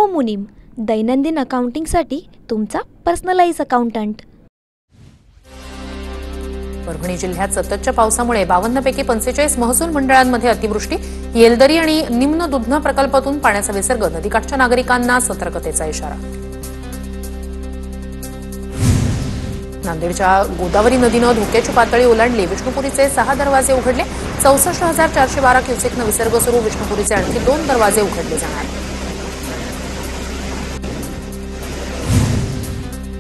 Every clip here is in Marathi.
हो मुनीम, दैनंदिन अकाउंटिंगसाठी तुमचा पर्सनलाइज अकाउंटंट। परभणी जिल्ह्यात सततच्या पावसामुळे 52 पैकी 45 महसूल मंडळांमध्ये अतिवृष्टी। येलदरी आणि निम्न दुधना प्रकल्पातून पाण्याचा विसर्ग, नदीकाठच्या नागरिकांना सतर्कतेचा इशारा। नांदेडच्या गोदावरी नदीनं धोक्याची पातळी ओलांडली, विष्णुपुरीचे 6 दरवाजे उघडले, 64,412 क्युसेकनं विसर्ग सुरू, विष्णुपुरीचे आणखी 2 दरवाजे उघडले जाणार।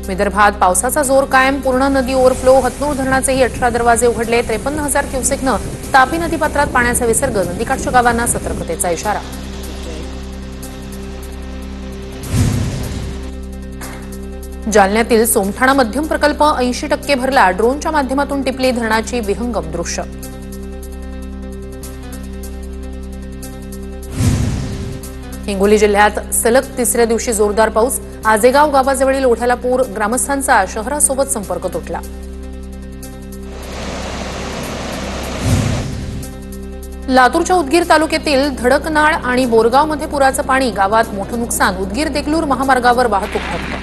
विदर्भात पावसाचा जोर कायम, पूर्ण नदी ओव्हरफ्लो, हतनूर धरणाचेही 18 दरवाजे उघडले, 53,000 क्युसेकनं तापी नदीपात्रात पाण्याचा विसर्ग, नदीकाठच्या गावांना सतर्कतेचा इशारा। जालन्यातील सोमठाणा मध्यम प्रकल्प 80% भरला, ड्रोनच्या माध्यमातून टिपली धरणाची विहंगम दृश्य। हिंगोली जिल्ह्यात सलग तिसऱ्या दिवशी जोरदार पाऊस, आजेगाव गावाजवळील ओढ्याला पूर, ग्रामस्थांचा शहरासोबत संपर्क तुटला। लातूरच्या उदगीर तालुक्यातील धडकनाळ आणि बोरगावमध्ये पुराचं पाणी, गावात मोठं नुकसान, उदगीर देगलूर महामार्गावर वाहतूक ठप्प।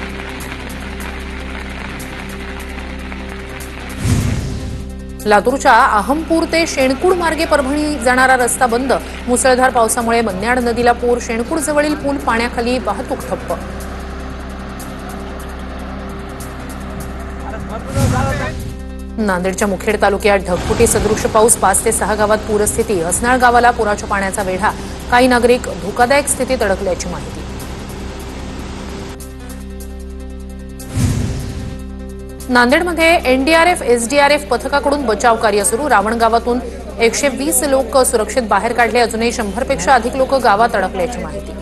लातूरच्या अहमपूर ते शेणकूड मार्गे परभणी जाणारा रस्ता बंद, मुसळधार पावसामुळे मन्याड नदीला पूर, शेणकूड जवळील पूल पाण्याखाली, वाहतूक ठप्प। नांदेडच्या मुखेड तालुक्यात ढगफुटी सदृश पाऊस, 5 ते 6 गावात पूरस्थिती, हसनाळ गावाला पुराच्या पाण्याचा वेढा, काही नागरिक धोकादायक स्थितीत अडकल्याची माहिती। नांदेडमध्ये एनडीआरएफ एसडीआरएफ पथकाकडून बचाव कार्य सुरू, रावण गावातून 120 लोक सुरक्षित बाहेर काढले, अजूनही 100 पेक्षा अधिक लोक गावात अडकल्याची माहिती।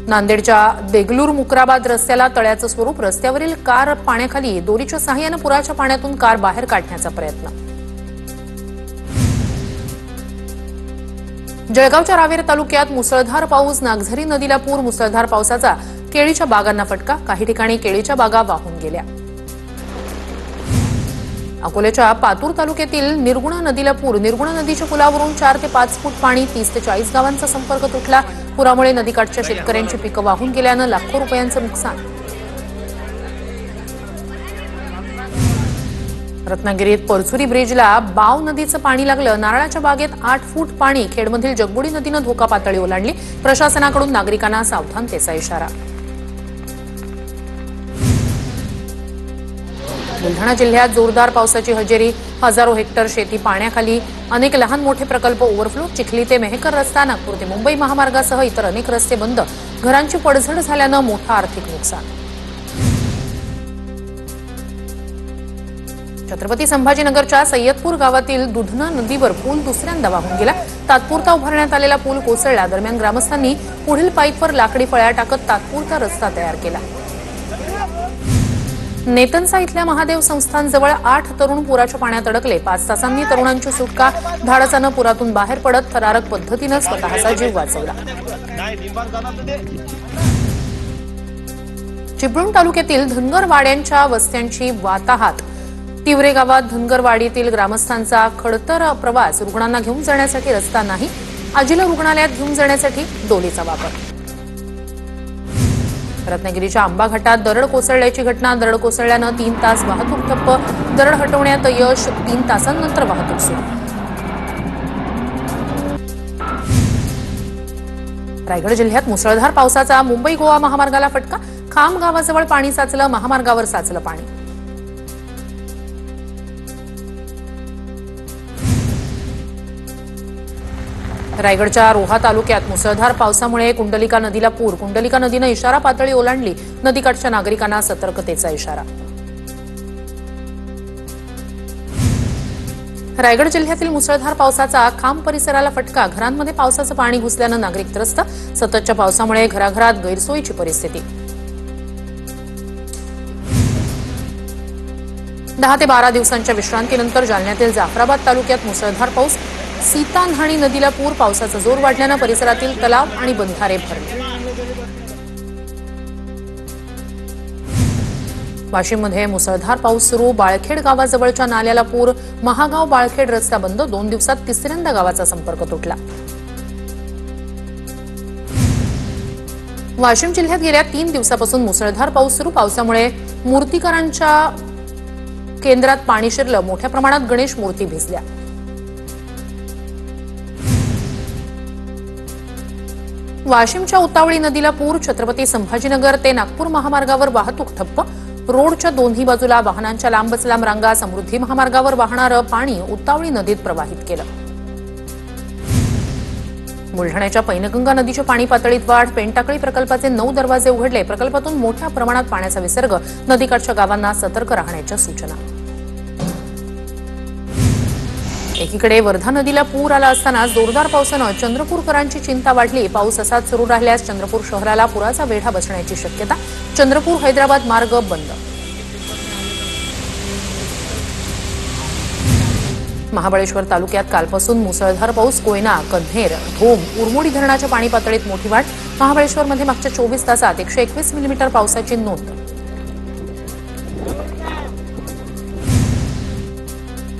नांदेडच्या देगलूर मुक्राबाद रस्त्याला तळ्याचं स्वरूप, रस्त्यावरील कार पाण्याखाली, दोरीच्या सहाय्यानं पुराच्या पाण्यातून कार बाहेर काढण्याचा प्रयत्न। जळगावच्या रावेर तालुक्यात मुसळधार पाऊस, नागझरी नदीला पूर, मुसळधार पावसाचा केळीच्या बागांना फटका, काही ठिकाणी केळीच्या बागा वाहून गेल्या। अकोल्याच्या पातूर तालुक्यातील निर्गुणा नदीला पूर, निर्गुणा नदीच्या पुलावरून 4 ते 5 फूट पाणी, 30 ते 40 गावांचा संपर्क तुटला, पुरामुळे नदीकाठच्या शेतकऱ्यांची पिकं वाहून गेल्यानं लाखो रुपयांचं नुकसान। रत्नागिरीत परचुरी ब्रिजला बाव नदीचं पाणी लागलं, नारळाच्या बागेत 8 फूट पाणी, खेडमधील जगबुडी नदीनं धोका पातळी ओलांडली, प्रशासनाकडून नागरिकांना सावधानतेचा इशारा। बुलढाणा जिल्ह्यात जोरदार पावसाची हजेरी, हजारो हेक्टर शेती पाण्याखाली, अनेक लहान मोठे प्रकल्प ओव्हरफ्लो, चिखली ते मेहकर रस्ता, नागपूर ते मुंबई महामार्गासह इतर अनेक रस्ते बंद, घरांची पडझड झाल्यानं मोठं आर्थिक नुकसान। छत्रपती संभाजीनगरच्या सय्यदपूर गावातील दुधना नदीवर पूल दुसऱ्यांदा वाहून गेला, तात्पुरता उभारण्यात आलेला पूल कोसळला, दरम्यान ग्रामस्थांनी पुढील पाईपवर लाकडी फळ्या टाकत तात्पुरता रस्ता तयार केला। नेतनसा इथल्या महादेव संस्थानजवळ 8 तरुण पुराच्या पाण्यात अडकले, 5 तासांनी तरुणांची सुटका, धाडसानं पुरातून बाहेर पडत थरारक पद्धतीनं स्वतःचा जीव वाचवला। चिपळूण तालुक्यातील धनगरवाड्यांच्या वस्त्यांची वाताहात, तिवरे गावात धनगरवाडीतील ग्रामस्थांचा खडतर प्रवास, रुग्णांना घेऊन जाण्यासाठी रस्ता नाही, आजीला रुग्णालयात घेऊन जाण्यासाठी डोलीचा वापर। रत्नागिरीच्या आंबा घाटात दरड कोसळल्याची घटना, दरड कोसळल्यानं 3 तास वाहतूक ठप्प, दरड हटवण्यात यश, 3 तासांनंतर वाहतूक सुरू। रायगड जिल्ह्यात मुसळधार पावसाचा मुंबई गोवा महामार्गाला फटका, खाम गावाजवळ पाणी साचलं, महामार्गावर साचलं पाणी। रायगडच्या रोहा तालुक्यात मुसळधार पावसामुळे कुंडलिका नदीला पूर, कुंडलिका नदीनं इशारा पातळी ओलांडली, नदीकाठच्या नागरिकांना सतर्कतेचा इशारा। रायगड जिल्ह्यातील मुसळधार पावसाचा खाम परिसराला फटका, घरांमध्ये पावसाचं पाणी घुसल्यानं नागरिक त्रस्त, सततच्या पावसामुळे घराघरात गैरसोयीची परिस्थिती। 10 ते 12 दिवसांच्या विश्रांतीनंतर जालन्यातील जाफराबाद तालुक्यात मुसळधार पाऊस, सीतान्हाणी नदीला पूर, पावसाचा जोर वाढल्यानं परिसरातील तलाव आणि बंधारे भरले। वाशिममध्ये मुसळधार पाऊस सुरू, बाळखेड गावाजवळच्या नाल्याला पूर, महागाव बाळखेड रस्ता बंद, 2 दिवसात तिसऱ्यांदा गावाचा संपर्क तुटला। वाशिम जिल्ह्यात गेल्या 3 दिवसापासून मुसळधार पाऊस सुरू. पावसामुळे मूर्तिकारांच्या केंद्रात पाणी शिरलं. मोठ्या प्रमाणात गणेश मूर्ती भिजल्या. वाशिमच्या उतावळी नदीला पूर. छत्रपती संभाजीनगर ते नागपूर महामार्गावर वाहतूक ठप्प. रोडच्या दोन्ही बाजूला वाहनांच्या लांबच लांब रांगा. समृद्धी महामार्गावर वाहणारं पाणी उतावळी नदीत प्रवाहित केलं. बुलढाण्याच्या पैनगंगा नदीच्या पाणी पातळीत वाढ. पेनटाकळी प्रकल्पाचे 9 दरवाजे उघडले. प्रकल्पातून मोठ्या प्रमाणात पाण्याचा विसर्ग. नदीकाठच्या गावांना सतर्क राहण्याच्या सूचना. एकीकडे वर्धा नदीला पूर आला असताना जोरदार पावसानं चंद्रपूरकरांची चिंता वाढली. पाऊस असाच सुरू राहिल्यास चंद्रपूर शहराला पुराचा वेढा बसण्याची शक्यता. चंद्रपूर हैदराबाद मार्ग बंद. महाबळेश्वर तालुक्यात कालपासून मुसळधार पाऊस. कोयना, कन्हेर, धोम, उरमोडी धरणाच्या पाणी पातळीत मोठी वाढ. महाबळेश्वरमध्ये मागच्या 24 तासात 121 मिलीमीटर पावसाची नोंद.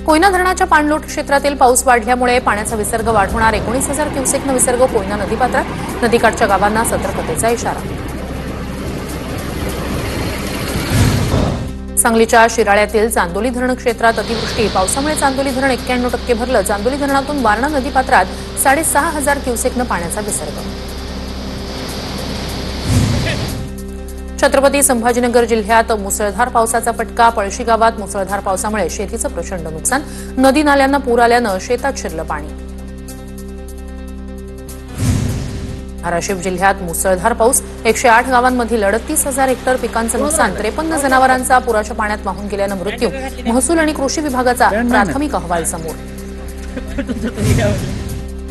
कोयना धरणाच्या पाणलोट क्षेत्रातील पाऊस वाढल्यामुळे पाण्याचा विसर्ग वाढवणार. 19,000 क्युसेकनं विसर्ग कोयना नदीपात्रात. नदीकाठच्या गावांना सतर्कतेचा इशारा. सांगलीच्या शिराळ्यातील चांदोली धरण क्षेत्रात अतिवृष्टी. पावसामुळे चांदोली धरण 91% भरलं. चांदोली धरणातून वारणा नदीपात्रात 6,500 क्युसेकनं पाण्याचा विसर्ग. छत्रपती संभाजीनगर जिल्ह्यात मुसळधार पावसाचा फटका. पळशी गावात मुसळधार पावसामुळे शेतीचं प्रचंड नुकसान. नदी नाल्यांना पूर आल्यानं शेतात शिरलं पाणी. धाराशिव जिल्ह्यात मुसळधार पाऊस. 108 गावांमधील 38,000 हेक्टर पिकांचं नुकसान. 53 जनावरांचा पुराच्या पाण्यात वाहून गेल्यानं मृत्यू. महसूल आणि कृषी विभागाचा प्राथमिक अहवाल समोर.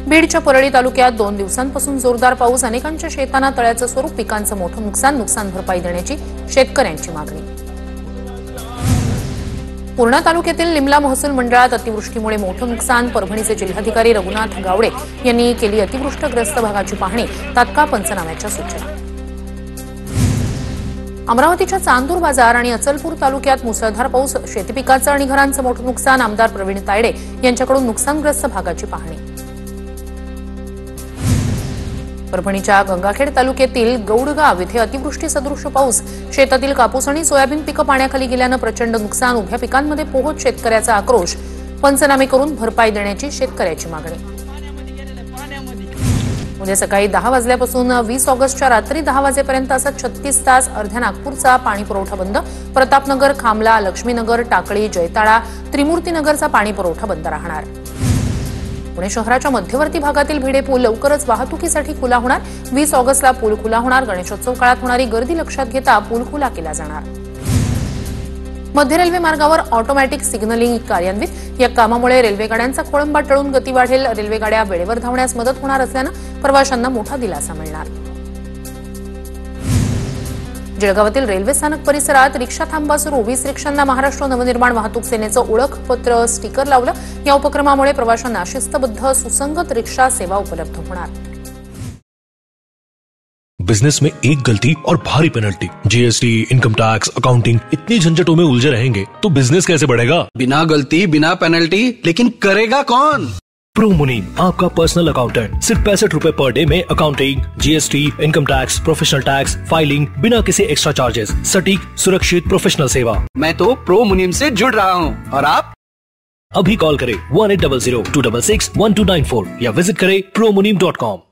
बीडच्या परळी तालुक्यात 2 दिवसांपासून जोरदार पाऊस. अनेकांच्या शेतांना तळ्याचं स्वरूप. पिकांचं मोठं नुकसान. नुकसान भरपाई देण्याची शेतकऱ्यांची मागणी. पूर्णा तालुक्यातील लिमला महसूल मंडळात अतिवृष्टीमुळे मोठं नुकसान. परभणीचे जिल्हाधिकारी रघुनाथ गावडे यांनी केली अतिवृष्टग्रस्त भागाची पाहणी. तात्काळ पंचनाम्याच्या सूचना. अमरावतीच्या चांदूर बाजार आणि अचलपूर तालुक्यात मुसळधार पाऊस. शेतीपिकाचं आणि घरांचं मोठं नुकसान. आमदार प्रवीण तायडे यांच्याकडून नुकसानग्रस्त भागाची पाहणी. परभणीच्या गंगाखेड तालुक्यातील गौडगाव इथे अतिवृष्टी सदृश पाऊस. शेतातील कापूस आणि सोयाबीन पिकं पाण्याखाली गेल्यानं प्रचंड नुकसान. उभ्या पिकांमध्ये पोहोच. शेतकऱ्याचा आक्रोश. पंचनामे करून भरपाई देण्याची शेतकऱ्याची मागणी. उद्या सकाळी 10 वाजल्यापासून 20 ऑगस्टच्या रात्री 10 वाजेपर्यंत असा 36 तास अर्ध्या नागपूरचा पाणी पुरवठा बंद. प्रतापनगर, खामला, लक्ष्मीनगर, टाकळी, जैताळा, त्रिमूर्तीनगरचा पाणी पुरवठा बंद राहणार. पुणे शहराच्या मध्यवर्ती भागातील भिडे पूल लवकरच वाहतुकीसाठी खुला होणार. 20 ऑगस्टला पूल खुला होणार. गणेशोत्सव काळात होणारी गर्दी लक्षात घेता पूल खुला केला जाणार. मध्य रेल्वे मार्गावर ऑटोमॅटिक सिग्नलिंग कार्यान्वित. या कामामुळे रेल्वे गाड्यांचा खोळंबा टळून गती वाढेल. रेल्वे गाड्या वेळेवर धावण्यास मदत होणार असल्यानं प्रवाशांना मोठा दिलासा मिळणार. जळगावातील रेल्वे स्थानक परिसरात रिक्षा थांबा सुरू. 20 रिक्षांना महाराष्ट्र नवनिर्माण वाहतूक सेनेचं ओळखपत्र स्टिकर लावलं. या उपक्रमामुळे प्रवाशांना शिस्तबद्ध सुसंगत रिक्षा सेवा उपलब्ध होणार. बिजनेस में एक गलती और भारी penalty. GST, income tax, accounting, इतनी झंझटों में उलझे रहेंगे तो बिजनेस कैसे बढ़ेगा? बिना गलती, बिना पेनल्टी, लेकिन करेगा कौन? प्रो मुनीम, आपका पर्सनल अकाउंटेंट. सिर्फ 65 रुपए पर डे में accounting, GST, income tax, professional tax, filing, बिना किसी एक्स्ट्रा चार्जेस. सटीक, सुरक्षित, प्रोफेशनल सेवा. मैं तो प्रो मुनीम से जुड़ रहा हूँ. और आप अभी कॉल करें 1800 266 1294 या विजिट करें promunim.com.